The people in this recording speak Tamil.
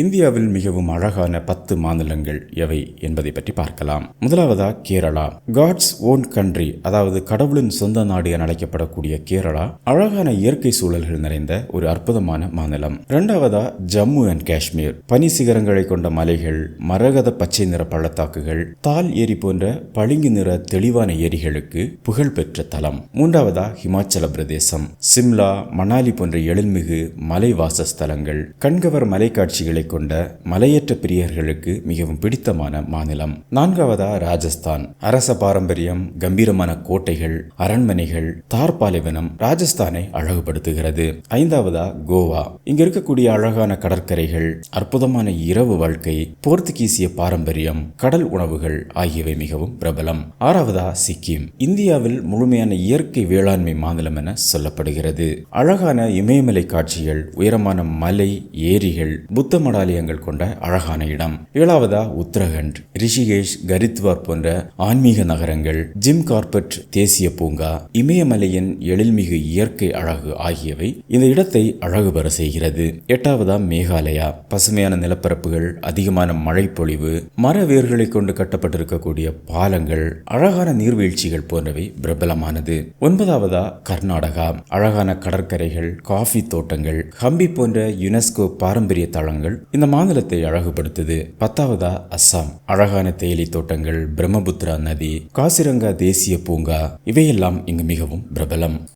இந்தியாவில் மிகவும் அழகான 10 மாநிலங்கள் எவை என்பதை பற்றி பார்க்கலாம். முதலாவதா கேரளா. காட்ஸ் ஓன் கண்ட்ரி, அதாவது கடவுளின் சொந்த நாடு என அழைக்கப்படக்கூடிய கேரளா அழகான இயற்கை சூழல்கள் நிறைந்த ஒரு அற்புதமான மாநிலம். இரண்டாவதா ஜம்மு அண்ட் காஷ்மீர். பனி சிகரங்களை கொண்ட மலைகள், மரகத பச்சை நிற பள்ளத்தாக்குகள், தால் ஏரி போன்ற பளிங்கு நிற தெளிவான ஏரிகளுக்கு புகழ்பெற்ற தலம். மூன்றாவதா ஹிமாச்சல பிரதேசம். சிம்லா, மணாலி போன்ற எழில்மிகு மலை வாசஸ்தலங்கள், கண்கவர் மலை காட்சிகளை கொண்ட மலையேற்ற பிரியர்களுக்கு மிகவும் பிடித்தமான மாநிலம். நான்காவதா ராஜஸ்தான். அரச பாரம்பரியம், கம்பீரமான கோட்டைகள், அரண்மனைகள், தார் பாலைவனம் ராஜஸ்தானை அழகுபடுத்துகிறது. ஐந்தாவதா கோவா. இங்க இருக்கக்கூடிய அழகான கடற்கரைகள், அற்புதமான இரவு வாழ்க்கை, போர்த்துகீசிய பாரம்பரியம், கடல் உணவுகள் ஆகியவை மிகவும் பிரபலம். ஆறாவதா சிக்கிம். இந்தியாவில் முழுமையான இயற்கை வேளாண்மை மாநிலம் என சொல்லப்படுகிறது. அழகான இமயமலை காட்சிகள், உயரமான மலை, ஏரிகள், புத்த மடாலயங்கள் கொண்ட அழகான இடம். ஏழாவதா உத்தரகண்ட். ரிஷிகேஷ், கரித்வார் போன்ற ஆன்மீக நகரங்கள், ஜிம் கார்பெட் தேசிய பூங்கா, இமயமலையின் எழில்மிகு இயற்கை அழகு ஆகியவை இந்த இடத்தை அழகுபெற செய்கிறது. எட்டாவதா மேகாலயா. பசுமையான நிலப்பரப்புகள், அதிகமான மழை பொழிவு, மர வேர்களை கொண்டு கட்டப்பட்டிருக்கக்கூடிய பாலங்கள், அழகான நீர்வீழ்ச்சிகள் போன்றவை பிரபலமானது. ஒன்பதாவதா கர்நாடகா. அழகான கடற்கரைகள், காஃபி தோட்டங்கள், ஹம்பி போன்ற யுனெஸ்கோ பாரம்பரிய தளங்கள் இந்த மாநிலத்தை அழகுபடுத்துது. பத்தாவதா அஸ்ஸாம். அழகான தேயிலை தோட்டங்கள், பிரம்மபுத்திரா நதி, காசிரங்கா தேசிய பூங்கா இவையெல்லாம் இங்கு மிகவும் பிரபலம்.